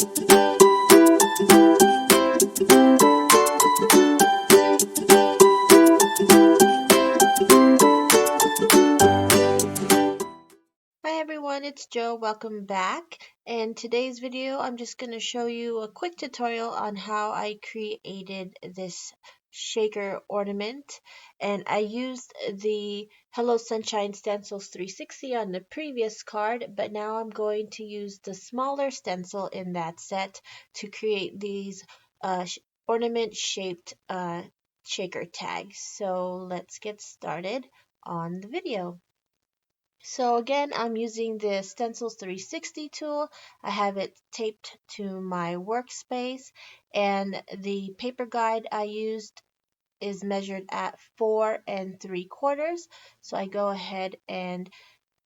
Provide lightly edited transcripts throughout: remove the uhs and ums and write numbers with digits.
Hi everyone, it's Joe. Welcome back. In today's video, I'm just going to show you a quick tutorial on how I created this shaker ornament. And I used the Hello Sunshine Stencils 360 on the previous card, but now I'm going to use the smaller stencil in that set to create these ornament shaped shaker tags. So let's get started on the video. So again, I'm using the Stencils 360 tool. I have it taped to my workspace, and the paper guide I used is measured at 4 3/4. So I go ahead and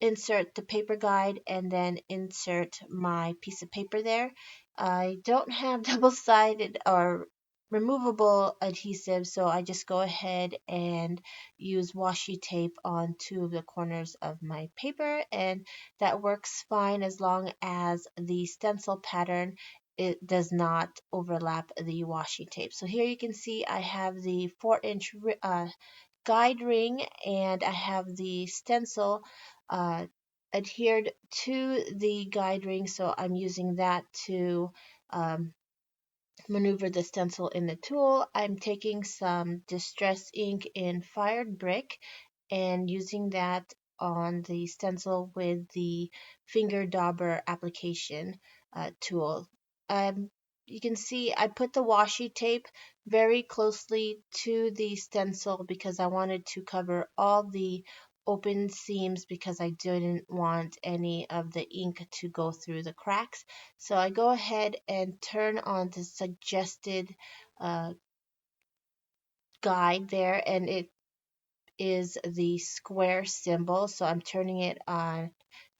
insert the paper guide and then insert my piece of paper there. I don't have double-sided or removable adhesive, so I just go ahead and use washi tape on 2 of the corners of my paper, and that works fine as long as the stencil pattern it does not overlap the washi tape. So here you can see I have the 4-inch guide ring, and I have the stencil uh, adhered to the guide ring, so I'm using that to um, maneuver the stencil in the tool. I'm taking some distress ink in fired brick and using that on the stencil with the finger dauber application tool. Um, you can see I put the washi tape very closely to the stencil because I wanted to cover all the open seams because I didn't want any of the ink to go through the cracks. So I go ahead and turn on the suggested uh, guide there, and it is the square symbol. So I'm turning it on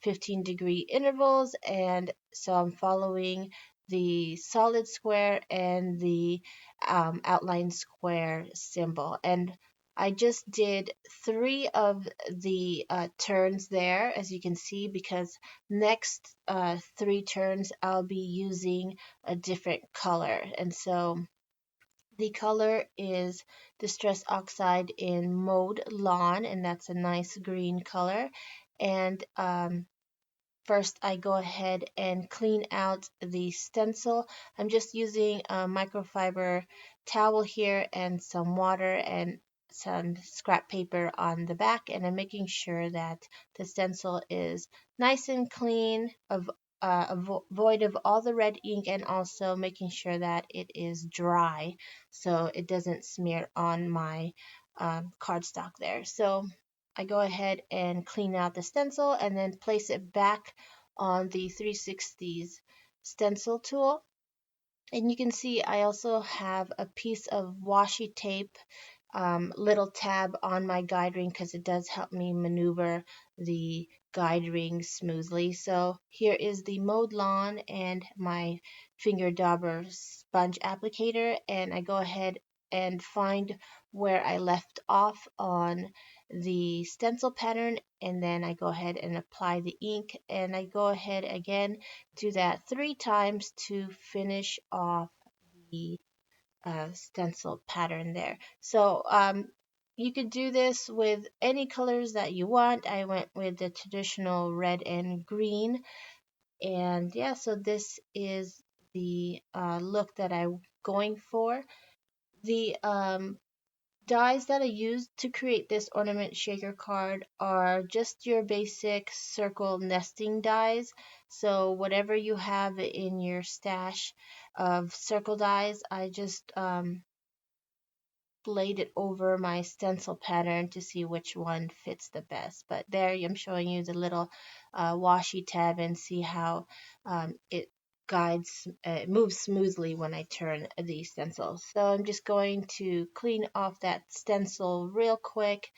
15-degree intervals, and so I'm following the solid square and the outline square symbol. And I just did 3 of the turns there, as you can see, because next 3 turns I'll be using a different color. And so the color is Distress Oxide in Mode Lawn, and that's a nice green color. And first, I go ahead and clean out the stencil. I'm just using a microfiber towel here and some water and some scrap paper on the back, and I'm making sure that the stencil is nice and clean, void of all the red ink, and also making sure that it is dry so it doesn't smear on my cardstock there. So I go ahead and clean out the stencil and then place it back on the 360's stencil tool. And you can see I also have a piece of washi tape little tab on my guide ring because it does help me maneuver the guide ring smoothly. So here is the mowed lawn and my finger dauber sponge applicator, and I go ahead and find where I left off on the stencil pattern, and then I go ahead and apply the ink, and I go ahead again do that 3 times to finish off the stencil pattern there. So you could do this with any colors that you want. I went with the traditional red and green. And yeah, so this is the look that I'm going for. The dies that I used to create this ornament shaker card are just your basic circle nesting dies. So whatever you have in your stash of circle dies, I just laid it over my stencil pattern to see which one fits the best. But there I'm showing you the little washi tab and see how it it moves smoothly when I turn the stencil. So I'm just going to clean off that stencil real quick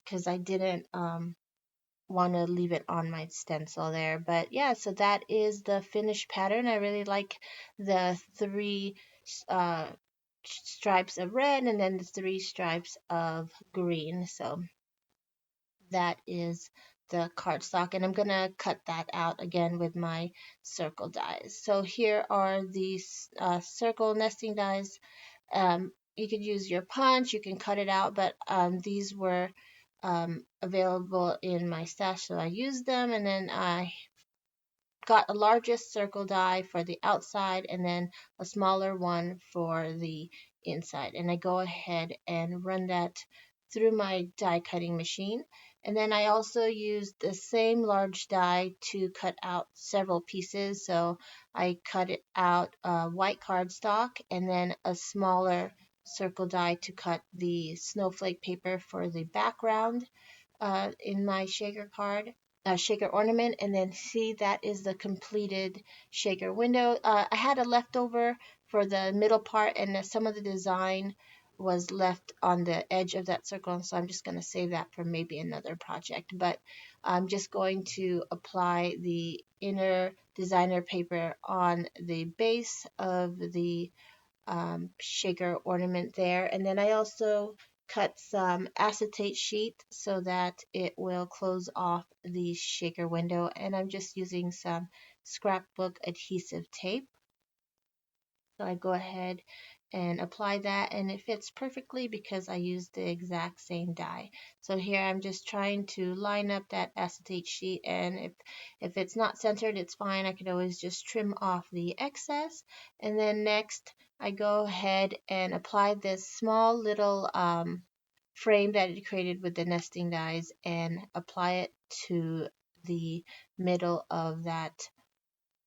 because I didn't want to leave it on my stencil there. But yeah, so that is the finished pattern. I really like the 3 uh, stripes of red and then the 3 stripes of green. So that is the cardstock, and I'm gonna cut that out again with my circle dies. So here are these circle nesting dies. You could use your punch, you can cut it out, but these were available in my stash, so I used them, and then I got a largest circle die for the outside and then a smaller one for the inside. And I go ahead and run that through my die cutting machine. And then I also used the same large die to cut out several pieces. So I cut it out white cardstock and then a smaller circle die to cut the snowflake paper for the background in my shaker card, shaker ornament, and then see that is the completed shaker window. I had a leftover for the middle part, and some of the design was left on the edge of that circle, so I'm just going to save that for maybe another project. But I'm just going to apply the inner designer paper on the base of the shaker ornament there. And then I also cut some acetate sheet so that it will close off the shaker window. And I'm just using some scrapbook adhesive tape. So I go ahead and apply that, and it fits perfectly because I used the exact same die. So here I'm just trying to line up that acetate sheet, and if it's not centered, it's fine. I could always just trim off the excess. And then next I go ahead and apply this small little frame that it created with the nesting dies and apply it to the middle of that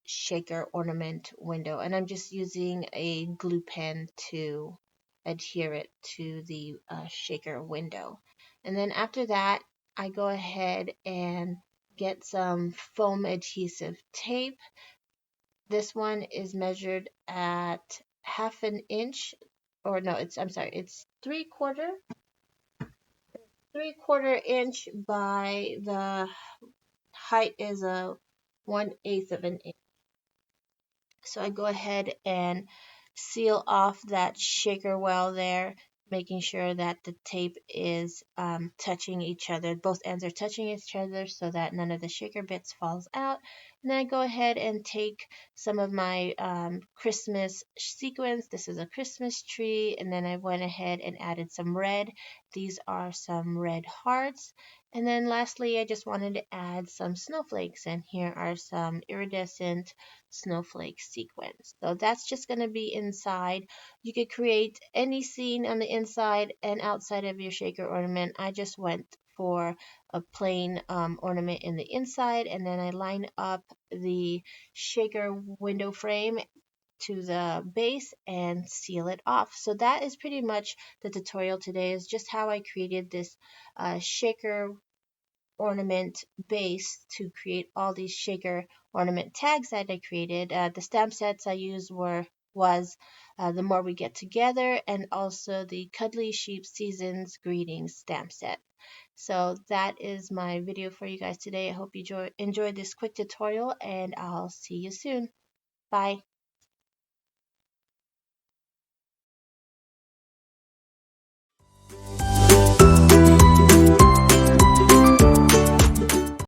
shaker ornament window, and I'm just using a glue pen to adhere it to the shaker window. And then after that I go ahead and get some foam adhesive tape. This one is measured at half an inch, or no, it's, I'm sorry, it's three quarter inch by the height is a 1/8 of an inch. So I go ahead and seal off that shaker well there, making sure that the tape is touching each other. Both ends are touching each other so that none of the shaker bits falls out. And then I go ahead and take some of my Christmas sequins. This is a Christmas tree. And then I went ahead and added some red. These are some red hearts. And then lastly, I just wanted to add some snowflakes. And here are some iridescent snowflake sequence. So that's just going to be inside. You could create any scene on the inside and outside of your shaker ornament. I just went for a plain ornament in the inside, and then I line up the shaker window frame to the base and seal it off. So that is pretty much the tutorial today, is just how I created this shaker ornament base to create all these shaker ornament tags that I created. The stamp sets I used was The More We Get Together, and also the Cuddly Sheep Seasons Greetings stamp set. So that is my video for you guys today. I hope you enjoyed this quick tutorial, and I'll see you soon. Bye.